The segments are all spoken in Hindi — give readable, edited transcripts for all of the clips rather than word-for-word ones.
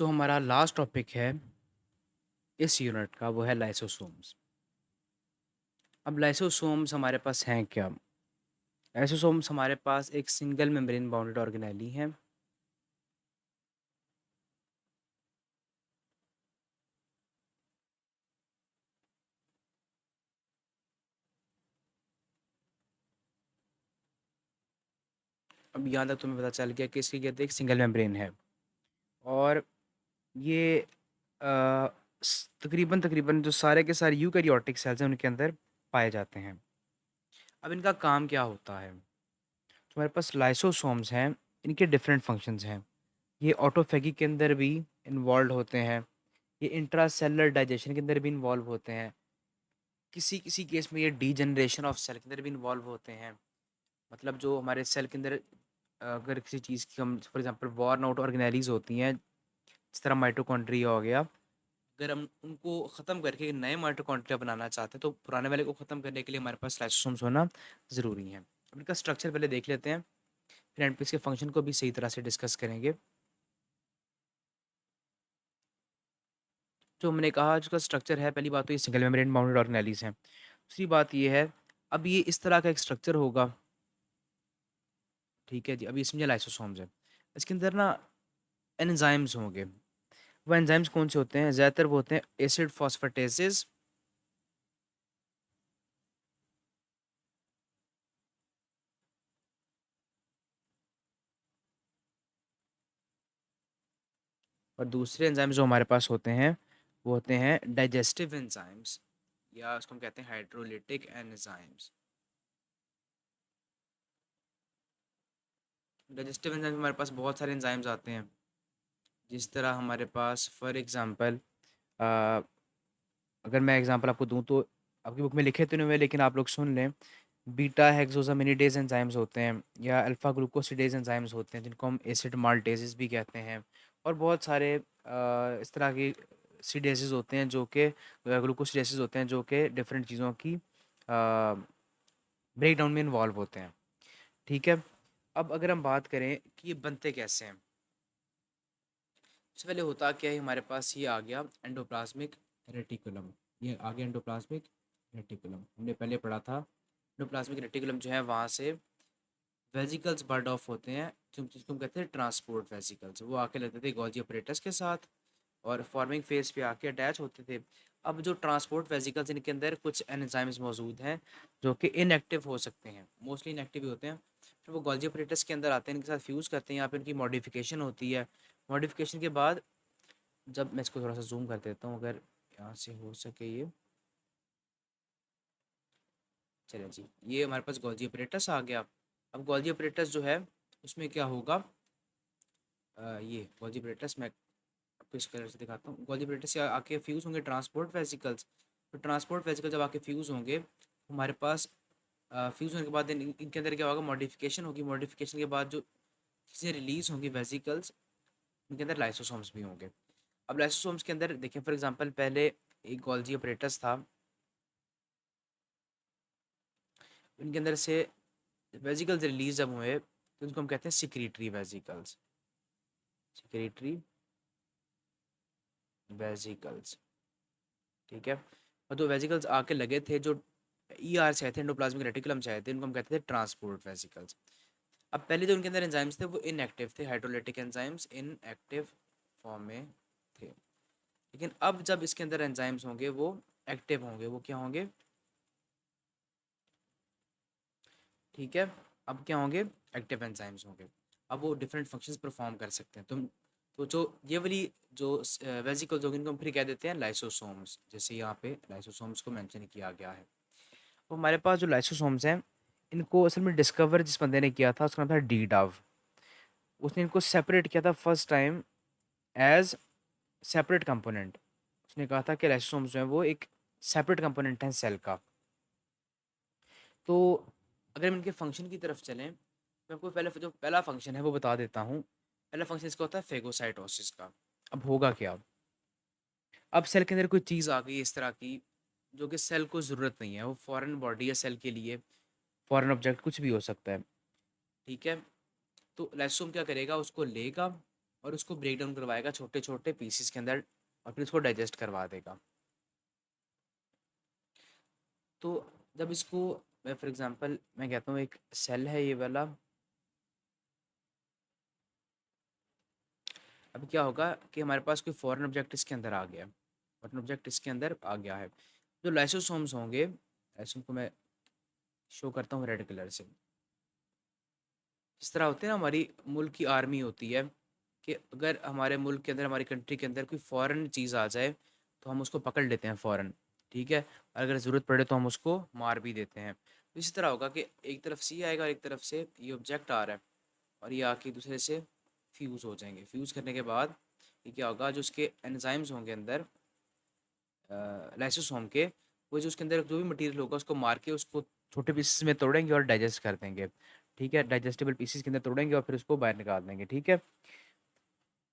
जो हमारा लास्ट टॉपिक है इस यूनिट का वो है लाइसोसोम्स। अब लाइसोसोम्स हमारे पास हैं क्या? लाइसोसोम्स हमारे पास एक सिंगल मेम्ब्रेन बाउंडेड ऑर्गेनेली हैं। अब यहाँ तक तुम्हें पता चल गया कि इसकी कहते हैं एक सिंगल मेम्ब्रेन है और ये तकरीबन तकरीबन जो सारे के सारे यूकैरियोटिक सेल्स हैं उनके अंदर पाए जाते हैं। अब इनका काम क्या होता है? तुम्हारे पास लाइसोसोम्स हैं, इनके डिफरेंट फंक्शंस हैं। ये ऑटोफेगी के अंदर भी इन्वॉल्व होते हैं, ये इंट्रासेलुलर डाइजेशन के अंदर भी इन्वॉल्व होते हैं, किसी किसी केस में ये डीजनरेशन ऑफ सेल के अंदर भी इन्वॉल्व होते हैं। मतलब जो हमारे सेल के अंदर अगर किसी चीज़ की हम for example worn out organelles होती हैं, जिस तरह माइटोकॉन्ड्रिया हो गया, अगर हम उनको ख़त्म करके नए माइटोकॉन्ड्रिया बनाना चाहते हैं तो पुराने वाले को ख़त्म करने के लिए हमारे पास लाइसोसोम्स होना ज़रूरी है। अब इनका स्ट्रक्चर पहले देख लेते हैं, फिर एंड पे इसके फंक्शन को भी सही तरह से डिस्कस करेंगे। जो हमने कहा जिसका स्ट्रक्चर है, पहली बात तो ये सिंगल मेम्ब्रेन बाउंडेड ऑर्गेनेलीज हैं। दूसरी बात ये है, अब ये इस तरह का एक स्ट्रक्चर होगा, ठीक है जी। अभी इसमें लाइसोसोम्स है, इसके अंदर ना एंजाइम्स होंगे। वो एंजाइम्स कौन से होते हैं? ज़्यादातर वो होते हैं एसिड फॉस्फेटेसेस, और दूसरे एंजाइम्स जो हमारे पास होते हैं वो होते हैं डाइजेस्टिव एंजाइम्स, या उसको हम कहते हैं हाइड्रोलिटिक एंजाइम्स। डाइजेस्टिव एंजाइम्स हमारे पास बहुत सारे एंजाइम्स आते हैं, जिस तरह हमारे पास फॉर एग्जांपल अगर मैं एग्जांपल आपको दूं तो आपकी बुक में लिखे तो नहीं हुए लेकिन आप लोग सुन लें। बीटा हेक्सोसामिनिडेज एंजाइम्स होते हैं, या अल्फा ग्लूकोसिडेज एंजाइम्स होते हैं जिनको हम एसिड माल्टेजेस भी कहते हैं। और बहुत सारे इस तरह के सीडेसेस होते हैं जो कि ग्लूकोसिडेसेस होते हैं जो कि डिफरेंट चीज़ों की ब्रेक डाउन में इन्वॉल्व होते हैं, ठीक है। अब अगर हम बात करें कि ये बनते कैसे हैं, सबसे पहले होता क्या है, हमारे पास ये आ गया एंडोप्लाज्मिक रेटिकुलम। ये आ गया एंडोप्लाज्मिक रेटिकुलम, हमने पहले पढ़ा था। एंडोप्लाज्मिक रेटिकुलम जो है वहाँ से वेजिकल्स बर्ड ऑफ होते हैं, जिसको हम कहते हैं ट्रांसपोर्ट वेजिकल्स। वो आके लगते थे गोल्जी ऑपरेटस के साथ और फॉर्मिंग फेज पे आके अटैच होते थे। अब जो ट्रांसपोर्ट वेजिकल्स, इनके अंदर कुछ एंजाइम्स मौजूद हैं जो कि इनएक्टिव हो सकते हैं, मोस्टली इनएक्टिव ही होते हैं। फिर वो गोल्जी ऑपरेटस के अंदर आते हैं, इनके साथ फ्यूज़ करते हैं, यहाँ पे इनकी मॉडिफिकेशन होती है। मॉडिफिकेशन के बाद जब मैं इसको थोड़ा सा जूम कर देता हूँ, अगर यहाँ से हो सके ये, चलिए जी, ये हमारे पास गोल्जी ऑपरेटस आ गया। अब गोल्जी ऑपरेटस जो है उसमें क्या होगा, ये गोल्जी ऑपरेटस मैं आपको इस कलर से दिखाता हूँ। गोल्जी ऑपरेटस से आके फ्यूज़ होंगे ट्रांसपोर्ट वेसिकल्स। तो ट्रांसपोर्ट वेसिकल जब आके फ्यूज़ होंगे हमारे पास, फ्यूज़ होने के बाद इनके अंदर क्या होगा, मॉडिफिकेशन होगी। मॉडिफिकेशन के बाद जो चीज़ें रिलीज होंगी वेसिकल्स, इनके अंदर लाइसोसोम्स भी होंगे। अब लाइसोसोम्स के अंदर देखें, फॉर एग्जांपल पहले एक गोल्जी ऑपरेटस था, इनके अंदर से वेसिकल्स रिलीज जब हुए तो उनको हम कहते हैं सिक्रीटरी वेसिकल्स, सिक्रीटरी वेसिकल्स, ठीक है। और जो वेसिकल्स आके लगे थे, जो ईआर से आए थे, एंडोप्लाज्मिक रेटिकुलम से आए थे, इनको हम कहते थे ट्रांसपोर्ट वेसिकल्स। अब पहले जो उनके अंदर एंजाइम्स थे वो इनएक्टिव थे, हाइड्रोलिटिक एंजाइम्स इनएक्टिव फॉर्म में थे। लेकिन अब जब इसके अंदर एंजाइम्स होंगे वो एक्टिव होंगे, वो क्या होंगे, ठीक है। अब क्या होंगे, एक्टिव एंजाइम्स होंगे। अब वो डिफरेंट फंक्शंस परफॉर्म कर सकते हैं। तो जो ये वाली जो वेसिकल्स होंगे इनको हम फिर कह देते हैं लाइसोसोम्स, जैसे यहाँ पे लाइसोसोम्स को मेंशन किया गया है। तो हमारे पास जो लाइसोसोम्स हैं, इनको असल में डिस्कवर जिस बंदे ने किया था उसका नाम था डी डाव। उसने इनको सेपरेट किया था first time as separate component. उसने कहा था कि लाइसोसोम्स जो है वो एक सेपरेट कंपोनेंट है सेल का। तो अगर हम इनके फंक्शन की तरफ चलें, मैं आपको पहले जो पहला फंक्शन है वो बता देता हूँ। पहला फंक्शन इसका होता है फेगोसाइटोसिस का। अब होगा क्या, अब सेल के अंदर कोई चीज़ आ गई इस तरह की जो कि सेल को ज़रूरत नहीं है, वो फॉरेन बॉडी या सेल के लिए फॉरेन ऑब्जेक्ट कुछ भी हो सकता है, ठीक है। तो लाइसोसोम क्या करेगा, उसको लेगा और उसको ब्रेक डाउन करवाएगा छोटे छोटे पीसेस के अंदर और फिर उसको डाइजेस्ट करवा देगा। तो जब इसको मैं फॉर एग्जांपल मैं कहता हूँ एक सेल है ये वाला, अब क्या होगा कि हमारे पास कोई फॉरेन ऑब्जेक्ट इसके अंदर आ गया, फॉरेन ऑब्जेक्ट इसके अंदर आ गया है। जो लाइसोसोम्स होंगे, लाइसोम को मैं शो करता हूँ रेड कलर से। इस तरह होते हैं ना, हमारी मुल्क की आर्मी होती है कि अगर हमारे मुल्क के अंदर, हमारी कंट्री के अंदर कोई फॉरेन चीज़ आ जाए तो हम उसको पकड़ लेते हैं फ़ौरन, ठीक है। और अगर ज़रूरत पड़े तो हम उसको मार भी देते हैं। तो इसी तरह होगा कि एक तरफ सी आएगा और एक तरफ से ये ऑब्जेक्ट आ रहा है और ये आके एक दूसरे से फ्यूज़ हो जाएंगे। फ्यूज़ करने के बाद ये क्या होगा, जो उसके एंजाइम्स होंगे अंदर लाइसोसोम के, वो जो उसके अंदर जो भी मटेरियल होगा उसको मार के उसको छोटे पीसेस में तोड़ेंगे और डाइजेस्ट कर देंगे, ठीक है। डाइजेस्टेबल पीसेस के अंदर तोड़ेंगे और फिर उसको बाहर निकाल देंगे, ठीक है।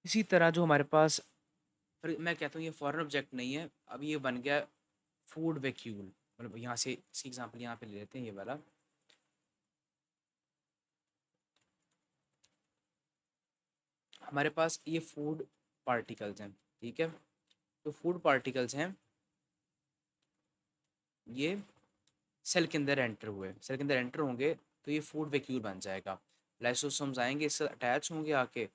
इसी तरह जो हमारे पास, फिर मैं कहता हूँ ये फॉरेन ऑब्जेक्ट नहीं है, अब ये बन गया फूड वैक्यूल। मतलब यहाँ से इसकी एग्जांपल यहाँ पे ले लेते हैं ये वाला। हमारे पास ये फूड पार्टिकल्स हैं, ठीक है। तो फूड पार्टिकल्स हैं, ये सेल के अंदर एंटर हुए, सेल के अंदर एंटर होंगे तो ये फूड वैक्यूल बन जाएगा। लाइसोसोम्स आएंगे, इससे अटैच होंगे आके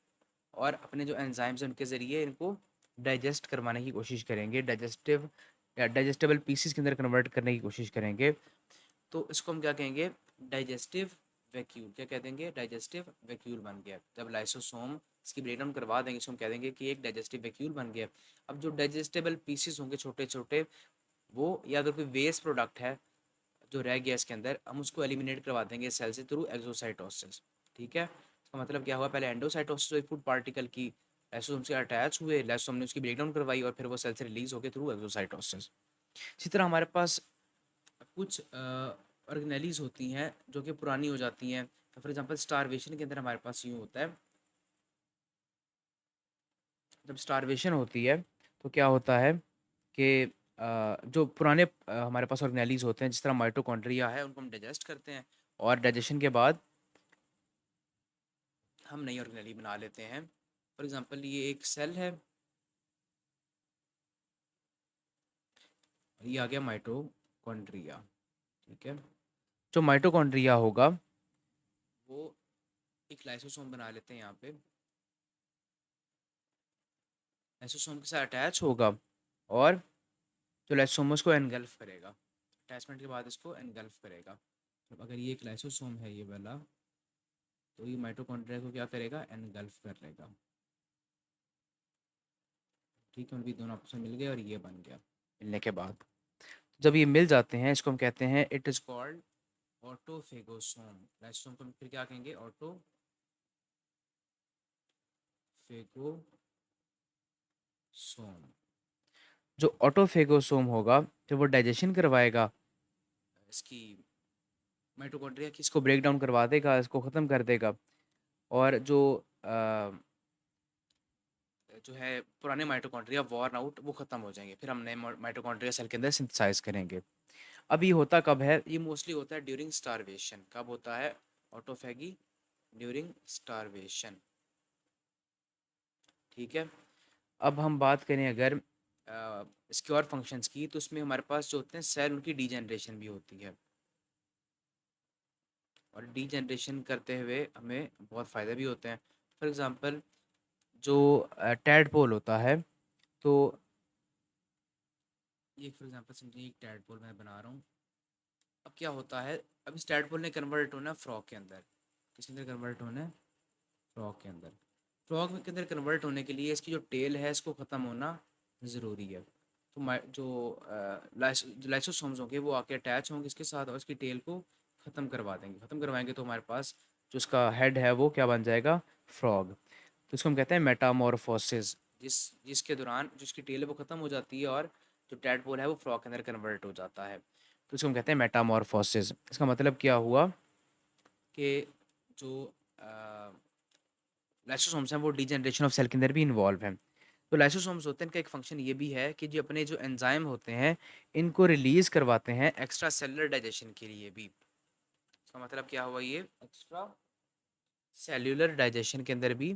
और अपने जो एंजाइम्स हैं उनके ज़रिए इनको डाइजेस्ट करवाने की कोशिश करेंगे, डाइजेस्टिव या डाइजेस्टेबल पीसीस के अंदर कन्वर्ट करने की कोशिश करेंगे। तो इसको हम क्या कहेंगे, डाइजेस्टिव वैक्यूल। क्या कह देंगे, डाइजेस्टिव वैक्यूल बन गया। जब लाइसोसोम इसकी ब्रेकडाउन करवा देंगे इसको हम कह देंगे कि एक डाइजेस्टिव वैक्यूल बन गया। अब जो डाइजेस्टेबल पीसेस होंगे छोटे छोटे, वो या अगर कोई वेस्ट प्रोडक्ट है जो रह गया इसके अंदर, हम उसको एलिमिनेट करवा देंगे सेल से थ्रू एक्सोसाइटोसिस, ठीक है। इसका मतलब क्या हुआ, पहले एंडोसाइटोसिस हुई फूड पार्टिकल की, लाइसोसोम से अटैच हुए, लाइसोसोम ने उसकी ब्रेकडाउन करवाई और फिर वो सेल से रिलीज हो गए थ्रू एक्सोसाइटोसिस। इसी तरह हमारे पास कुछ ऑर्गेनेलीज होती हैं जो कि पुरानी हो जाती हैं। तो फॉर एग्जांपल स्टारवेशन के अंदर हमारे पास यूँ होता है, जब स्टारवेशन होती है तो क्या होता है कि जो पुराने हमारे पास ऑर्गेनेलीज होते हैं जिस तरह माइटोकॉन्ड्रिया है, उनको हम डाइजेस्ट करते हैं और डाइजेशन के बाद हम नई ऑर्गेनेली बना लेते हैं। फॉर एग्जांपल ये एक सेल है, ये आ गया माइटोकॉन्ड्रिया, ठीक है। जो माइटोकॉन्ड्रिया होगा वो एक लाइसोसोम बना लेते हैं यहाँ पे, लाइसोसोम के साथ अटैच होगा और जो लाइसोसोम उसको एनगल्फ करेगा, अटैचमेंट के बाद इसको एनगल्फ करेगा। तो अगर ये एक लाइसोसोम है ये वाला, तो ये माइटोकॉन्ड्रिया को क्या करेगा, एनगल्फ कर लेगा, ठीक है। उनकी दोनों आपस में मिल गए और ये बन गया। मिलने के बाद जब ये मिल जाते हैं इसको हम कहते हैं इट इज़ कॉल्ड ऑटोफेगोसोम। लाइसोसोम को हम फिर क्या कहेंगे, ऑटोफेगोसोम। जो ऑटोफेगोसोम होगा जब वो डाइजेशन करवाएगा इसकी माइटोकॉन्ड्रिया की, इसको ब्रेक डाउन करवा देगा, इसको ख़त्म कर देगा और जो जो है पुराने माइटोकॉन्ड्रिया वॉर्न आउट वो ख़त्म हो जाएंगे, फिर हम नए माइटोकॉन्ड्रिया सेल के अंदर सिंथेसाइज करेंगे। अब ये होता कब है, ये मोस्टली होता है ड्यूरिंग स्टारवेशन। कब होता है ऑटोफैगी, ड्यूरिंग स्टारवेशन, ठीक है। अब हम बात करें अगर इसके और फंक्शंस की, तो इसमें हमारे पास जो होते हैं सेल, उनकी डीजनरेशन भी होती है और डीजनरेशन करते हुए हमें बहुत फ़ायदे भी होते हैं। फॉर एग्ज़ाम्पल जो टैडपोल होता है, तो ये फॉर एग्ज़ाम्पल समझिए एक टैडपोल मैं बना रहा हूँ। अब क्या होता है, अब इस टैडपोल ने कन्वर्ट होना है फ्रॉग के अंदर। किसके अंदर कन्वर्ट होना है, फ्रॉग के अंदर। फ्रॉग के अंदर कन्वर्ट होने के लिए इसकी जो टेल है इसको ख़त्म होना ज़रूरी है। तो जो लाइसोसोम्स होंगे वो आके अटैच होंगे इसके साथ और इसकी टेल को ख़त्म करवा देंगे। ख़त्म करवाएंगे तो हमारे पास जो उसका हेड है वो क्या बन जाएगा, फ्रॉग। तो इसको हम कहते हैं मेटामॉर्फोसिस। जिसके दौरान जो उसकी टेल है वो ख़त्म हो जाती है और जो टैडपोल है वो फ्रॉग के अंदर कन्वर्ट हो जाता है। तो इसको हम कहते हैं मेटामॉर्फोसिस। इसका मतलब क्या हुआ कि जो लाइसोसोम्स हैं वो डीजनरेशन ऑफ सेल के अंदर भी इन्वॉल्व हैं। तो लाइसोसोम्स होते हैं, इनका एक फंक्शन ये भी है कि जो अपने जो एंजाइम होते हैं इनको रिलीज करवाते हैं एक्स्ट्रा सेलुलर डाइजेशन के लिए भी। इसका मतलब क्या हुआ, ये एक्स्ट्रा सेल्यूलर डाइजेशन के अंदर भी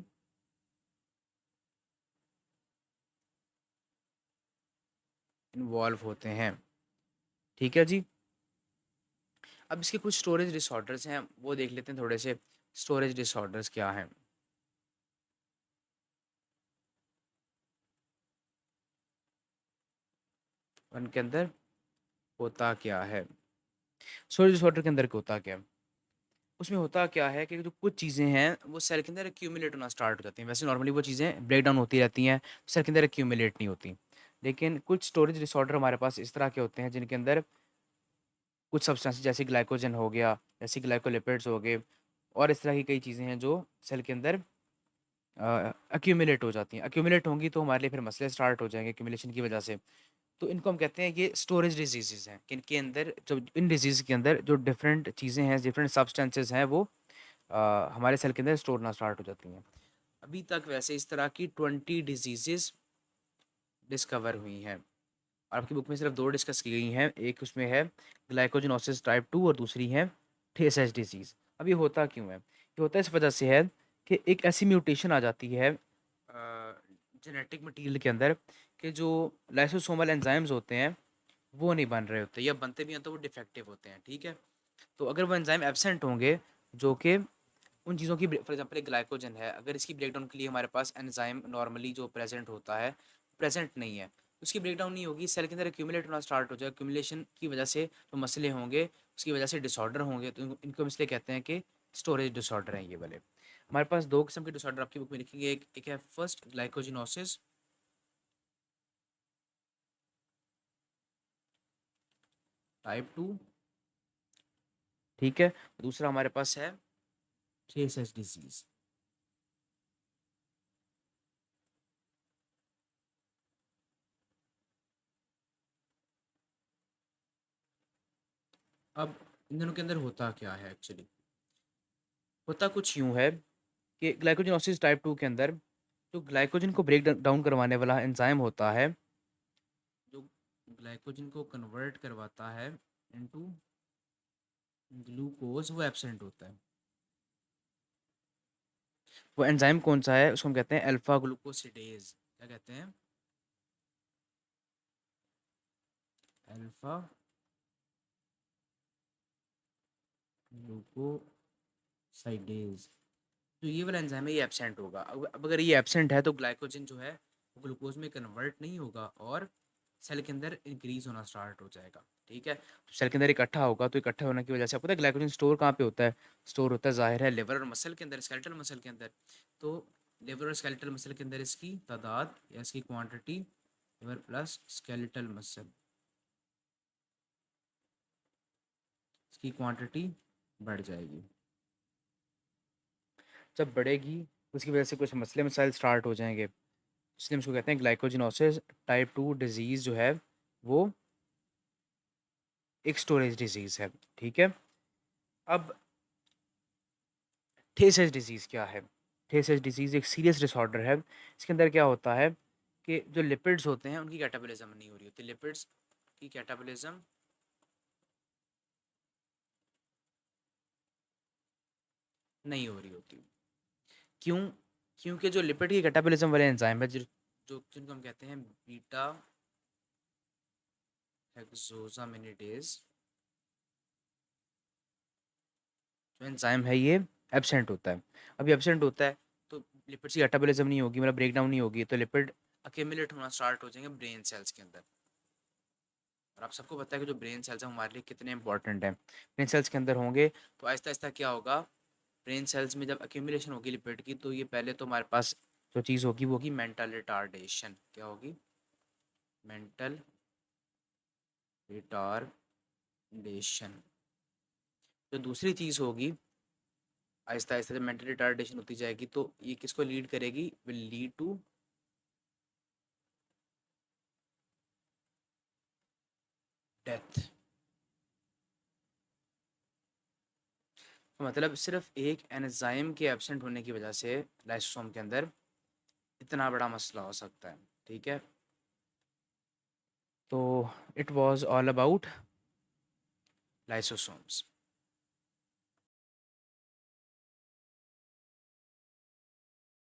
इन्वॉल्व होते हैं। ठीक है जी। अब इसके कुछ स्टोरेज डिसऑर्डर्स हैं, वो देख लेते हैं थोड़े से। स्टोरेज डिसऑर्डर्स क्या हैं? उनके अंदर होता क्या है? स्टोरेज डिसऑर्डर के अंदर होता क्या है? उसमें होता क्या है कि जो कुछ चीज़ें हैं वो सेल के अंदर एक्यूमुलेट होना स्टार्ट हो जाती हैं। वैसे नॉर्मली वो चीज़ें ब्रेक डाउन होती रहती हैं, सेल के अंदर एक्यूमुलेट नहीं होती। लेकिन कुछ स्टोरेज डिसऑर्डर हमारे पास इस तरह के होते हैं जिनके अंदर कुछ सब्सटेंस जैसे ग्लाइकोजन हो गया, जैसे ग्लाइकोलिपिड्स हो गए, और इस तरह की कई चीज़ें हैं जो सेल के अंदर एक्यूमुलेट हो जाती हैं। एक्यूमुलेट होंगी तो हमारे लिए फिर मसले स्टार्ट हो जाएंगे एक्यूमुलेशन की वजह से। तो इनको हम कहते हैं ये स्टोरेज डिजीज़ हैं, कि इनके अंदर जो इन डिजीज़ के अंदर जो डिफरेंट चीज़ें हैं, डिफरेंट सब्सटेंसेस हैं, वो हमारे सेल के अंदर स्टोर होना स्टार्ट हो जाती हैं। अभी तक वैसे इस तरह की 20 डिजीज़ेस डिस्कवर हुई हैं, और आपकी बुक में सिर्फ 2 डिस्कस की गई हैं। एक उसमें है ग्लाइकोजेनोसिस टाइप 2 और दूसरी है TSH डिजीज़। अब ये होता क्यों है? ये होता इस वजह से है कि एक ऐसी म्यूटेशन आ जाती है जेनेटिक मटीरियल के अंदर, कि जो लाइसोसोमल एंजाइम्स होते हैं वो नहीं बन रहे होते, या बनते भी हैं तो वो डिफेक्टिव होते हैं। ठीक है? तो अगर वो एंजाइम एब्सेंट होंगे, जो कि उन चीज़ों की, फॉर एग्जांपल एक ग्लाइकोजन है, अगर इसकी ब्रेकडाउन के लिए हमारे पास एंजाइम नॉर्मली जो प्रेजेंट होता है प्रेजेंट नहीं है, उसकी ब्रेकडाउन नहीं होगी, सेल के अंदर एक्यूमुलेट होना स्टार्ट हो जाएगा। एक्यूमुलेशन की वजह से जो मसले होंगे, उसकी वजह से डिसऑर्डर होंगे, तो इनको हम इसलिए कहते हैं कि स्टोरेज डिसऑर्डर हैं ये वाले। हमारे पास 2 किस्म के डिसऑर्डर आपकी बुक में लिखेंगे। एक है फर्स्ट ग्लाइकोजिनोसिस टाइप 2। ठीक है? दूसरा हमारे पास है TSH डिजीज। अब इन दोनों के अंदर होता क्या है एक्चुअली? होता कुछ यूं है कि ग्लाइकोजिनोसिस टाइप 2 के अंदर जो ग्लाइकोजन को ब्रेक डाउन करवाने वाला एंजाइम होता है, जो ग्लाइकोजन को कन्वर्ट करवाता है इनटू ग्लूकोज, वो एब्सेंट होता है। वो एंजाइम कौन सा है? उसको हम कहते हैं अल्फा ग्लूकोसिडेज। क्या कहते हैं? Alpha glucosidase. तो ये वाला एंजाइम है, ये एब्सेंट होगा। अब अगर ये एब्सेंट है तो ग्लाइकोजन जो है वो ग्लूकोज में कन्वर्ट नहीं होगा, और सेल के अंदर इंक्रीज होना स्टार्ट हो जाएगा। ठीक है? तो सेल के अंदर इकट्ठा होगा, तो इकट्ठा होने की वजह से आपको पता है ग्लाइकोजन स्टोर कहाँ पे होता है? स्टोर होता है ज़ाहिर है लिवर और मसल के अंदर, स्केलेटल मसल के अंदर। तो लिवर और स्केलेटल मसल के अंदर इसकी तादाद या इसकी quantity, liver plus skeletal muscle, इसकी क्वांटिटी बढ़ जाएगी। जब बढ़ेगी तो उसकी वजह से कुछ मसले मसाइल स्टार्ट हो जाएंगे, इसलिए हम इसको कहते हैं ग्लाइकोजिनोसिस टाइप 2 डिजीज़ जो है वो एक स्टोरेज डिजीज़ है। ठीक है? अब ठेसज डिजीज़ क्या है? ठेसज डिजीज़ एक सीरियस डिसऑर्डर है। इसके अंदर क्या होता है कि जो लिपिड्स होते हैं उनकी कैटाबॉलिज्म नहीं हो रही होती। लिपिड्स की कैटाबॉलिज्म नहीं हो रही होती। क्यों? क्योंकि जो लिपिड की कैटाबॉलिज्म वाले एंजाइम है, जो जिनको हम कहते हैं बीटा हेक्सोसामिनेडेज, जो एंजाइम है ये एब्सेंट होता है। अभी एब्सेंट होता है तो लिपिड्स की कैटाबॉलिज्म नहीं होगी, मतलब ब्रेक डाउन नहीं होगी, तो लिपिड अक्यूमुलेट होना स्टार्ट हो जाएंगे ब्रेन सेल्स के अंदर। और आप सबको पता है कि जो ब्रेन सेल्स हैं हमारे लिए कितने इंपॉर्टेंट हैं। ब्रेन सेल्स के अंदर होंगे तो आहिस्ता आहिस्ता क्या होगा, ब्रेन सेल्स में जब अक्यूमुलेशन होगी लिपिड की, तो ये पहले तो हमारे पास जो चीज़ होगी वो होगी मेंटल रिटार्डेशन। क्या होगी? Mental retardation. जो दूसरी चीज़ होगी, आहिस्ता आहिस्ता जब मेंटल रिटार्डेशन होती जाएगी तो ये किसको लीड करेगी? Will lead to death. मतलब सिर्फ एक एंजाइम के एब्सेंट होने की वजह से लाइसोसोम के अंदर इतना बड़ा मसला हो सकता है। ठीक है? तो it was all about lysosomes.